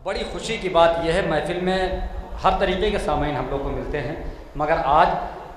बड़ी खुशी की बात यह है, महफिल में हर तरीके के सामीन हम लोग को मिलते हैं, मगर आज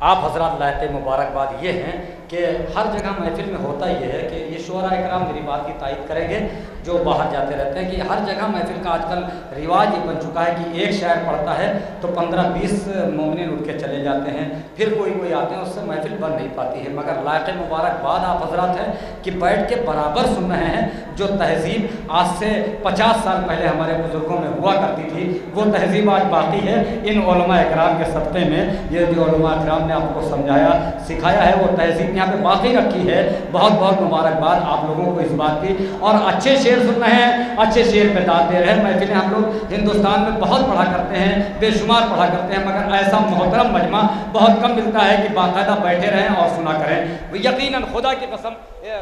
आप हजरात लायक मुबारकबाद ये हैं कि हर जगह महफिल में होता ये है कि ये शुअरा इकराम मेरी बात की तायद करेंगे जो बाहर जाते रहते हैं कि हर जगह महफिल का आजकल रिवाज ये बन चुका है कि एक शायर पढ़ता है तो 15-20 मोमिन उठ के चले जाते हैं, फिर कोई आते हैं, उससे महफिल बन नहीं पाती है। मगर लायक मुबारकबाद आप हजरात हैं कि बैठ के बराबर सुन रहे हैं जो तहज़ीब आज से 50 साल पहले हमारे बुज़ुर्गों में हुआ करती थी, वो तहज़ीब आज बाकी है। इन उलमा इकराम के सत्ते में ये जो उलमा इकराम ने आपको समझाया सिखाया है वो तहज़ीब यहाँ पे बाकी रखी है। बहुत बहुत मुबारकबाद आप लोगों को इस बात की। और अच्छे शेर सुन रहे हैं, अच्छे शेर पे दाद दे रहे हैं। महफिलें हम लोग हिंदुस्तान में बहुत पढ़ा करते हैं, बेशुमार पढ़ा करते हैं, मगर ऐसा मोहतरम मजमा बहुत कम मिलता है कि बाकायदा बैठे रहें और सुना करें। यकीनन खुदा की कसम,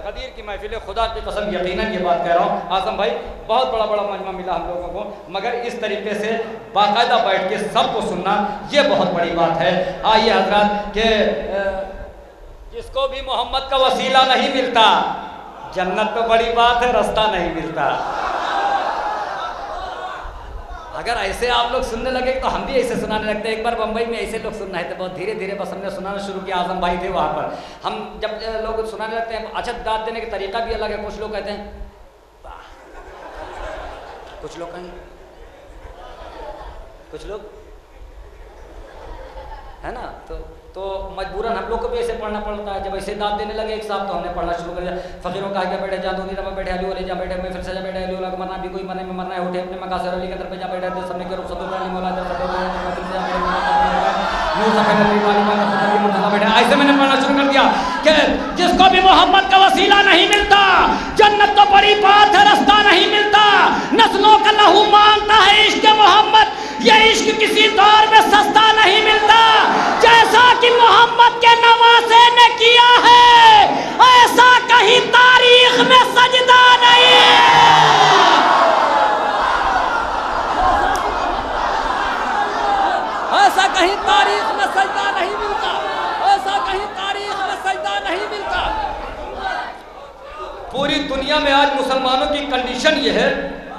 गदीर की महफिल, खुदा की कसम यकीनन ये बात कह रहा हूँ आज़म भाई, बहुत बड़ा बड़ा मजमा मिला हम लोगों को, मगर इस तरीके से बाकायदा बैठ के सबको सुनना ये बहुत बड़ी बात है। आइए हजरात के जिसको भी मोहम्मद का वसीला नहीं मिलता, जन्नत तो बड़ी बात है, रास्ता नहीं मिलता। अगर ऐसे आप लोग सुनने लगे तो हम भी ऐसे सुनाने लगते हैं। एक बार बम्बई में ऐसे लोग सुन रहे थे, बहुत धीरे धीरे बस हमने सुनाना शुरू किया। आज़म भाई थे वहाँ पर, हम जब लोग सुनाने लगते हैं, अच्छा दाद देने का तरीका भी अलग है। कुछ लोग कहते हैं वाह, कुछ लोग कहें, कुछ लोग है ना, तो मजबूरन हम लोग को भी ऐसे पढ़ना पड़ता है। जब ऐसे दाद देने लगे एक साहब तो हमने पढ़ना शुरू कर दिया। फ़कीरों का क्या बैठे, जादूनी रमा बैठे, अली वाले जा बैठे, मैं फिर से जा बैठे, अली वाला को मरना भी कोई मरने में मरना है, उठे अपने मकासर अली के तरफ जा बैठे, सबने के रूप सदुल्लाह मौला दर बैठे, ऐसे मैंने पढ़ना शुरू कर दिया कि जिसको भी मोहम्मद का वसीला नहीं मिलता, जन्नत तो बड़ी बात है, रास्ता नहीं मिलता। नस्लों का लहू मांगता है इश्क मोहम्मद, ये इश्क किसी दौर में सस्ता नहीं मिलता। जैसा कि मोहम्मद के नवासे ने किया है, ऐसा कहीं तारीख में सजदा नहीं है। ऐसा कहीं तारीख में सजदा नहीं मिलता, ऐसा कहीं तारीख में सजदा नहीं मिलता। पूरी दुनिया में आज मुसलमानों की कंडीशन ये है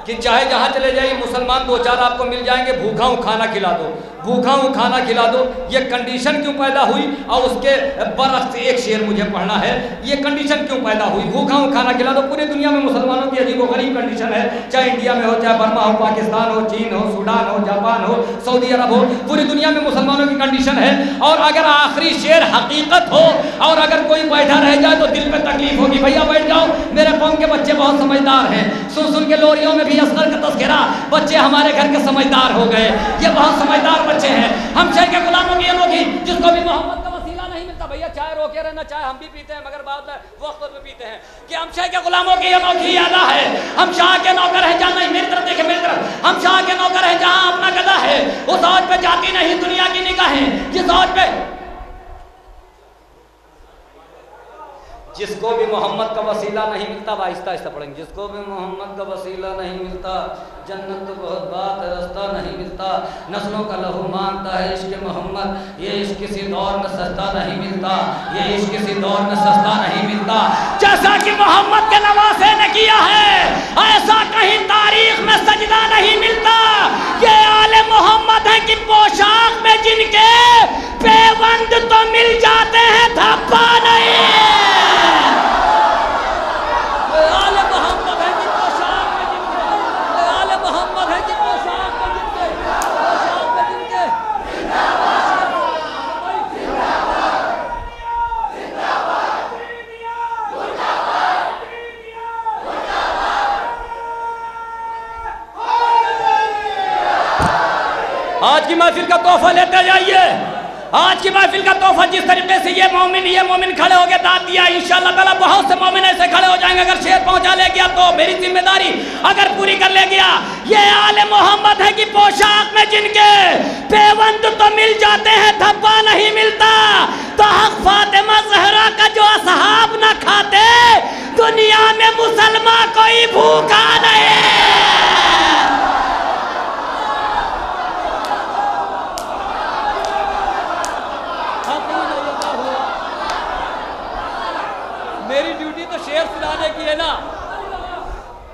कि चाहे जहाँ चले जाइए मुसलमान 2-4 आपको मिल जाएंगे, भूखा हूँ खाना खिला दो, भूखा हूँ खाना खिला दो। ये कंडीशन क्यों पैदा हुई? और उसके बरक्स एक शेर मुझे पढ़ना है, ये कंडीशन क्यों पैदा हुई? भूखा हूँ खाना खिला दो। पूरी दुनिया में मुसलमानों की अजीबोगरीब कंडीशन है, चाहे इंडिया में हो, चाहे बर्मा हो, पाकिस्तान हो, चीन हो, सूडान हो, जापान हो, सऊदी अरब हो, पूरी दुनिया में मुसलमानों की कंडीशन है। और अगर आखिरी शेर हकीकत हो और अगर कोई बैठा रह जाए तो दिल पे तकलीफ होगी। भैया बैठ जाओ, मेरे कौम के बच्चे बहुत समझदार हैं, सुन सुन के लोरियों में भी असगर का तस्करा, बच्चे हमारे घर के समझदार हो गए, ये बहुत समझदार बच्चे हैं। हम शहर के गुलामों की अनोखी, जिसको भी मोहम्मद का वसीला नहीं मिलता। भैया चाय रोके रहना, चाय हम भी पीते हैं, मगर बाद वक्त पे पीते हैं कि हम शहर के गुलामों की अनोखी अदा है। हम शाह के नौकर हैं जहाँ नहीं, मेरी तरफ देखे मेरी तरफ, हम शाह के नौकर हैं जहाँ अपना गदा है। उस औज पे जाती नहीं दुनिया की निगाहें, जिस औज पे जिसको भी मोहम्मद का वसीला नहीं मिलता, आहिस्ता आहिस्ता पढ़ेंगे, जिसको भी मोहम्मद का वसीला नहीं मिलता, जन्नत तो बहुत बात है, रास्ता नहीं मिलता। नस्लों का लहू मांगता है इश्क मोहम्मद, ये इश्क किसी दौर में सस्ता नहीं मिलता, ये इश्क किसी दौर में सस्ता नहीं मिलता। जैसा कि मोहम्मद के नवासे ने किया है, ऐसा कहीं तारीख में सजदा नहीं मिलता। ये आले मोहम्मद है कि पोशाक में जिनके पेबंद तो मिल जाते हैं, धब्बा नहीं। आज की महफिल का तोहफा लेते जाइए। आज की महफिल का तोहफा जिस तरीके से ये मोमिन खड़े हो गए दाद दिया, इंशाअल्लाह ताला बहुत से मोमिन ऐसे खड़े हो जाएंगे। अगर शेर पहुंचा ले गया तो मेरी जिम्मेदारी अगर पूरी कर ले गया। ये आले मोहम्मद है कि पोशाक में जिनके पेबंद तो मिल जाते हैं, धब्बा नहीं मिलता। तो हक फातिमा ज़हरा का जो असहाब न खाते, दुनिया में मुसलमान कोई भूखा नहीं। मेरी ड्यूटी तो शेर सुनाने की है ना,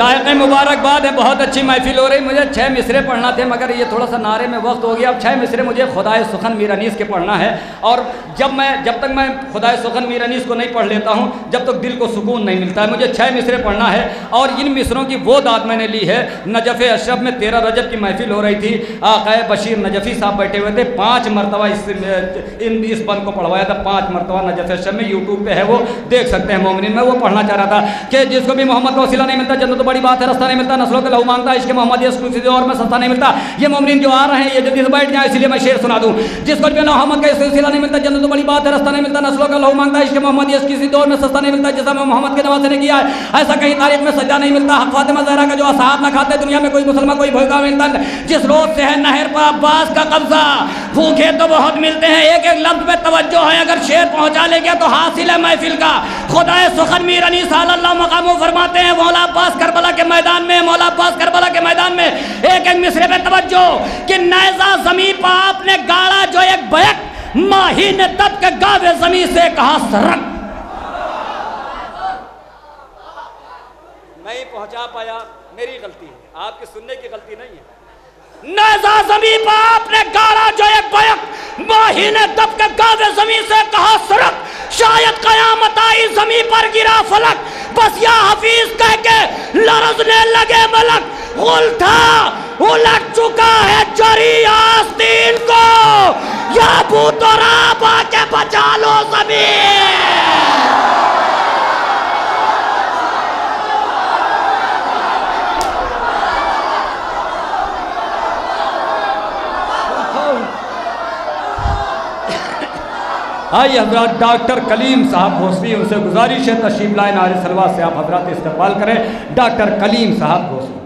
लायक मुबारकबाद है, बहुत अच्छी महफिल हो रही। मुझे 6 मिसरे पढ़ना थे मगर ये थोड़ा सा नारे में वक्त हो गया। अब 6 मिसरे मुझे खुदाए सुखन मीर अनीस के पढ़ना है, और जब तक मैं खुदाए सुखन मीर अनीस को नहीं पढ़ लेता हूँ जब तक दिल को सुकून नहीं मिलता है। मुझे 6 मिसरे पढ़ना है, और इन मिसरों की वो दाद मैंने ली है। नजफ़ अशरफ में 13 रजब की महफिल हो रही थी, आक़ाए बशीर नजफ़ी साहब बैठे हुए थे। 5 मरतबा इस बंद को पढ़वाया था, 5 मरतबा नजफ़ अशरफ में, यूट्यूब पे है, वो देख सकते हैं मोमिनीन। मैं वो पढ़ना चाह रहा था कि जिसको भी मोहम्मद का वसीला नहीं मिलता जन्नत तो बड़ी बात है, रास्ता नहीं मिलता नस्लों के लहू मांगता, इसके मोहम्मद किसी और में सस्ता नहीं मिलता। ये मोमिनीन जो आ रहे हैं ये जल्दी से बैठ जाए, इसलिए मैं शेर सुना दूँ। जिसको भी मोहम्मद का वसीला नहीं मिलता जन्नत तो बड़ी बात है, रास्ता नहीं मिलता नस्लों का लहू मांगता, इसके मोहम्मद किसी और में सस्ता नहीं मिलता। जैसा मोहम्मद के नवासे ने किया है ऐसा कहीं तारीख में सजा नहीं मिलता। हक फातिमा ज़हरा का जो असहाब ना खाते दुनिया में कोई मुसलमान कोई भूखा मिलता। जिस रोज से है नहर पर अब्बास का कब्जा, भूखे तो बहुत मिलते हैं। एक एक लफ्ज में तवज्जो है, अगर शेर पहुंचा ले गया तो हासिल है महफिल का। खुदाए सुखन मीर अनीस अल्लाह मकामो फरमाते हैं, मौला अब्बास करबला के मैदान में, मौला अब्बास करबला के मैदान में एक एक मिसरे पे तवज्जो कि नैज़ा ज़मीन पर आपने गाड़ा जो एक बैक माही ने दब के गावे ज़मीन से कहा सरक। नहीं पहुंचा पाया, मेरी गलती है, आपके सुनने की गलती नहीं है। नैज़ा ज़मीन पर आपने गाड़ा जो एक बैक माही ने दब के गावे ज़मीन से कहा सरक। शायद कयामत आई ज़मीन पर गिरा फलक, बस या हफीज कह के लरज़ने लगे मलक। गुल था उलट चुका है जरी आस्तीन को, या बूतराब आके बचा लो ज़मीन। आइए हजरात, डॉक्टर कलीम साहब भोसली, उनसे गुजारिश है तशरीफ लाए नारे सलवा से आप हजरात इस्तेमाल करें। डॉक्टर कलीम साहब भोसली।